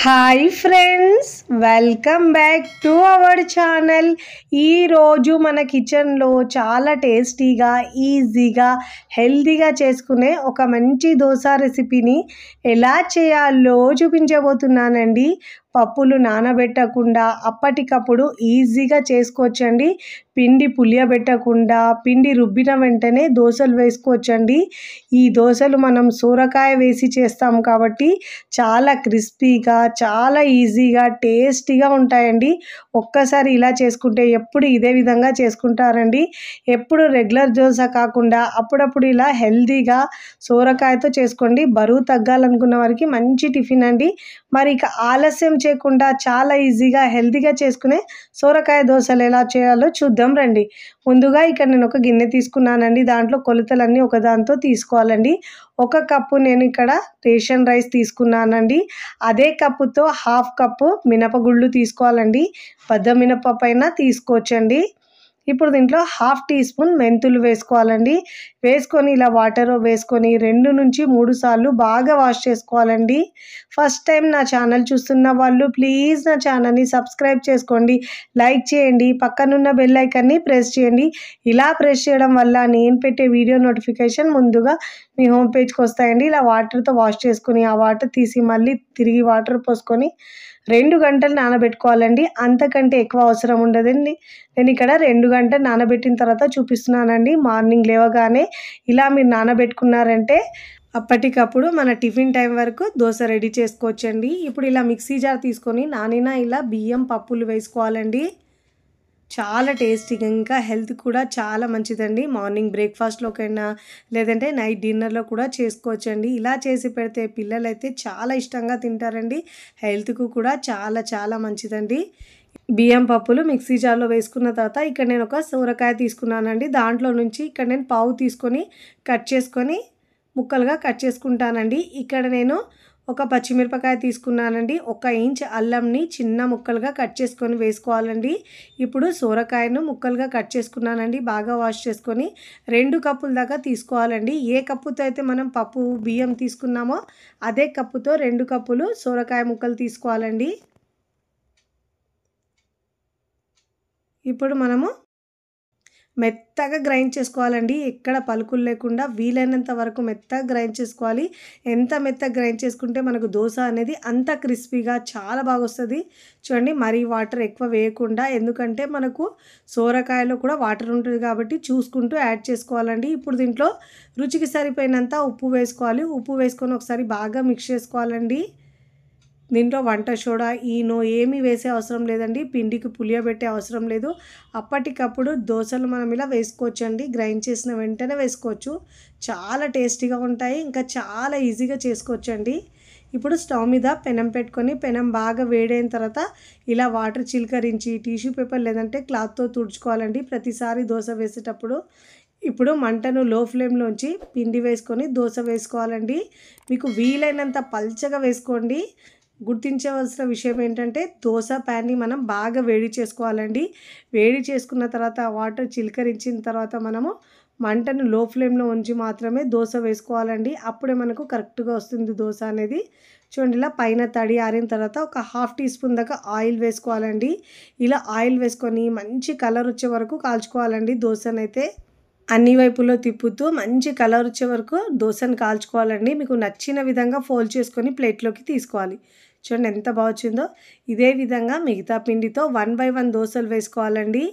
Hi friends, welcome back to our channel. ఈరోజు మన కిచెన్లో చాలా టేస్టీగా, ఈజీగా, హెల్తీగా చేసుకునే ఒక మంచి దోశ రెసిపీని ఎలా చేయాలో చూపించబోతున్నానండి. పప్పులు నానబెట్టకుండా అప్పటికప్పుడు ఈజీగా చేసుకోవచ్చండి. పిండి పులియబెట్టకుండా పిండి రుబ్బిన వెంటనే దోశలు వేసుకోవచ్చండి. ఈ దోశలు మనం సోరకాయ వేసి చేస్తాం కాబట్టి చాలా క్రిస్పీగా, చాలా ఈజీగా, టేస్టీగా ఉంటాయండి. ఒక్కసారి ఇలా చేసుకుంటే ఎప్పుడు ఇదే విధంగా చేసుకుంటారండి. ఎప్పుడు రెగ్యులర్ దోశ కాకుండా అప్పుడప్పుడు ఇలా హెల్తీగా సోరకాయతో చేసుకోండి. బరువు తగ్గాలనుకున్న వారికి మంచి టిఫిన్ అండి. మరి ఇక ఆలస్యం చేయకుండా చాలా ఈజీగా, హెల్తీగా చేసుకునే సోరకాయ దోశలు ఎలా చేయాలో చూద్దాం రండి. ముందుగా ఇక్కడ నేను ఒక గిన్నె తీసుకున్నానండి. దాంట్లో కొలతలన్నీ ఒకదాంతో తీసుకోవాలండి. ఒక కప్పు నేను ఇక్కడ రేషన్ రైస్ తీసుకున్నానండి. అదే కప్పుతో హాఫ్ కప్పు మినపగుళ్ళు తీసుకోవాలండి. పెద్ద మినపప్పు అయినా తీసుకోవచ్చండి. ఇప్పుడు దీంట్లో హాఫ్ టీ స్పూన్ మెంతులు వేసుకోవాలండి. వేసుకొని ఇలా వాటర్ వేసుకొని 2 నుంచి 3 సార్లు బాగా వాష్ చేసుకోవాలండి. ఫస్ట్ టైం నా ఛానల్ చూస్తున్న వాళ్ళు ప్లీజ్ నా ఛానల్ని సబ్స్క్రైబ్ చేసుకోండి, లైక్ చేయండి, పక్కనున్న బెల్ ఐకాన్ని ప్రెస్ చేయండి. ఇలా ప్రెస్ చేయడం వల్ల నేను పెట్టే వీడియో నోటిఫికేషన్ ముందుగా మీ హోమ్ పేజ్కి వస్తాయండి. ఇలా వాటర్తో వాష్ చేసుకుని ఆ వాటర్ తీసి మళ్ళీ తిరిగి వాటర్ పోసుకొని 2 గంటలు నానబెట్టుకోవాలండి. అంతకంటే ఎక్కువ అవసరం ఉండదండి. నేను ఇక్కడ 2 గంటలు నానబెట్టిన తర్వాత చూపిస్తున్నానండి. మార్నింగ్ లేవగానే ఇలా మీరు నానబెట్టుకున్నారంటే అప్పటికప్పుడు మన టిఫిన్ టైం వరకు దోశ రెడీ చేసుకోవచ్చండి. ఇప్పుడు ఇలా మిక్సీ జార్ తీసుకొని నానిన ఇలా బియ్యం పప్పులు వేసుకోవాలండి. చాలా టేస్టీగా, ఇంకా హెల్త్ కూడా చాలా మంచిదండి. మార్నింగ్ బ్రేక్ఫాస్ట్లోకైనా లేదంటే నైట్ డిన్నర్లో కూడా చేసుకోవచ్చండి. ఇలా చేసి పెడితే పిల్లలైతే చాలా ఇష్టంగా తింటారండి. హెల్త్కు కూడా చాలా చాలా మంచిదండి. బియ్యం పప్పులు మిక్సీ జార్లో వేసుకున్న తర్వాత ఇక్కడ నేను ఒక సోరకాయ తీసుకున్నానండి. దాంట్లో నుంచి ఇక్కడ నేను పావు తీసుకొని కట్ చేసుకొని ముక్కలుగా కట్ చేసుకుంటానండి. ఇక్కడ నేను ఒక పచ్చిమిరపకాయ తీసుకున్నానండి. 1 ఇంచ్ అల్లంని చిన్న ముక్కలుగా కట్ చేసుకొని వేసుకోవాలండి. ఇప్పుడు సోరకాయను ముక్కలుగా కట్ చేసుకున్నానండి. బాగా వాష్ చేసుకొని 2 కప్పుల దాకా తీసుకోవాలండి. ఏ కప్పుతో అయితే మనం పప్పు బియ్యం తీసుకున్నామో అదే కప్పుతో 2 కప్పులు సోరకాయ ముక్కలు తీసుకోవాలండి. ఇప్పుడు మనము మెత్తగా గ్రైండ్ చేసుకోవాలండి. ఎక్కడ పలుకులు లేకుండా వీలైనంత వరకు మెత్తగా గ్రైండ్ చేసుకోవాలి. ఎంత మెత్తగా గ్రైండ్ చేసుకుంటే మనకు దోశ అనేది అంత క్రిస్పీగా చాలా బాగా వస్తుంది. చూడండి, మరీ వాటర్ ఎక్కువ వేయకుండా, ఎందుకంటే మనకు సోరకాయలో కూడా వాటర్ ఉంటుంది కాబట్టి చూసుకుంటూ యాడ్ చేసుకోవాలండి. ఇప్పుడు దీంట్లో రుచికి సరిపోయినంత ఉప్పు వేసుకోవాలి. ఉప్పు వేసుకొని ఒకసారి బాగా మిక్స్ చేసుకోవాలండి. దీంట్లో వంట సోడా, ఈనో ఏమీ వేసే అవసరం లేదండి. పిండికి పులియబెట్టే అవసరం లేదు. అప్పటికప్పుడు దోశలు మనం ఇలా వేసుకోవచ్చండి. గ్రైండ్ చేసిన వెంటనే వేసుకోవచ్చు. చాలా టేస్టీగా ఉంటాయి, ఇంకా చాలా ఈజీగా చేసుకోవచ్చండి. ఇప్పుడు స్టవ్ మీద పెనం పెట్టుకొని పెనం బాగా వేడైన తర్వాత ఇలా వాటర్ చిలకరించి టిష్యూ పేపర్ లేదంటే క్లాత్తో తుడుచుకోవాలండి ప్రతిసారి దోశ వేసేటప్పుడు. ఇప్పుడు మంటను లో ఫ్లేమ్లోంచి పిండి వేసుకొని దోశ వేసుకోవాలండి. మీకు వీలైనంత పల్చగా వేసుకోండి. గుర్తించవలసిన విషయం ఏంటంటే దోశ ప్యాన్ని మనం బాగా వేడి చేసుకోవాలండి. వేడి చేసుకున్న తర్వాత వాటర్ చిలకరించిన తర్వాత మనము మంటను లో ఫ్లేమ్లో ఉంచి మాత్రమే దోశ వేసుకోవాలండి. అప్పుడే మనకు కరెక్ట్గా వస్తుంది దోశ అనేది. చూడండి, ఇలా పైన తడి ఆరిన తర్వాత ఒక హాఫ్ టీ స్పూన్ దాకా ఆయిల్ వేసుకోవాలండి. ఇలా ఆయిల్ వేసుకొని మంచి కలర్ వచ్చే వరకు కాల్చుకోవాలండి. దోశనైతే అన్ని వైపులో తిప్పుతూ మంచి కలర్ వచ్చే వరకు దోశను కాల్చుకోవాలండి. మీకు నచ్చిన విధంగా ఫోల్డ్ చేసుకొని ప్లేట్లోకి తీసుకోవాలి. చూడండి ఎంత బాగా వచ్చిందో. ఇదే విధంగా మిగతా పిండితో 1 by 1 దోశలు వేసుకోవాలండి.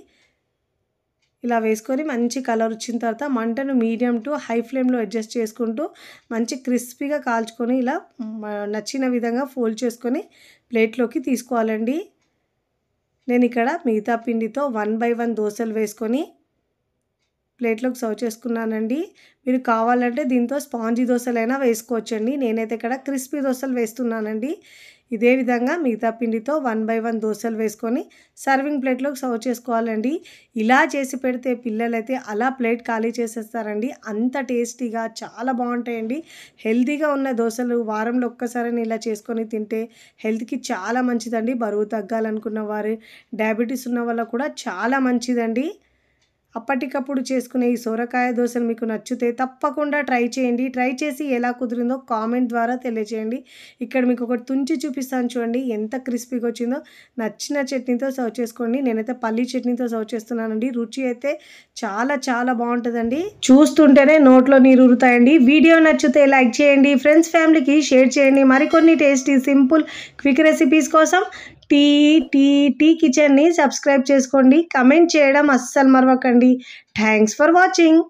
ఇలా వేసుకొని మంచి కలర్ వచ్చిన తర్వాత మంటను మీడియం టు హై ఫ్లేమ్లో అడ్జస్ట్ చేసుకుంటూ మంచి క్రిస్పీగా కాల్చుకొని ఇలా నచ్చిన విధంగా ఫోల్డ్ చేసుకొని ప్లేట్లోకి తీసుకోవాలండి. నేను ఇక్కడ మిగతా పిండితో 1 by 1 దోశలు వేసుకొని ప్లేట్లోకి సర్వ్ చేసుకున్నానండి. మీరు కావాలంటే దీంతో స్పాంజీ దోశలైనా వేసుకోవచ్చండి. నేనైతే ఇక్కడ క్రిస్పీ దోశలు వేస్తున్నానండి. ఇదే విధంగా మిగతా పిండితో 1 by 1 దోశలు వేసుకొని సర్వింగ్ ప్లేట్లోకి సర్వ్ చేసుకోవాలండి. ఇలా చేసి పెడితే పిల్లలైతే అలా ప్లేట్ ఖాళీ చేసేస్తారండి. అంత టేస్టీగా చాలా బాగుంటాయండి. హెల్తీగా ఉన్న దోశలు వారంలో ఒక్కసారైనా ఇలా చేసుకొని తింటే హెల్త్కి చాలా మంచిదండి. బరువు తగ్గాలనుకున్న వారు, డయాబెటీస్ ఉన్న వాళ్ళకు కూడా చాలా మంచిదండి. అప్పటికప్పుడు చేసుకునే ఈ సొరకాయ దోశలు మీకు నచ్చితే తప్పకుండా ట్రై చేయండి. ట్రై చేసి ఎలా కుదిరిందో కామెంట్ ద్వారా తెలియజేయండి. ఇక్కడ మీకు ఒకటి తుంచి చూపిస్తాను చూడండి, ఎంత క్రిస్పీగా వచ్చిందో. నచ్చిన చట్నీతో సర్వ్ చేసుకోండి. నేనైతే పల్లీ చట్నీతో సర్వ్ చేస్తున్నానండి. రుచి అయితే చాలా చాలా బాగుంటుందండి. చూస్తుంటేనే నోట్లో నీరు ఊరుతాయండి. వీడియో నచ్చితే లైక్ చేయండి, ఫ్రెండ్స్ ఫ్యామిలీకి షేర్ చేయండి. మరికొన్ని టేస్టీ సింపుల్ క్విక్ రెసిపీస్ కోసం టీ కిచెన్ని సబ్స్క్రైబ్ చేసుకోండి. కమెంట్ చేయడం అస్సలు మరవకండి. Thanks for watching.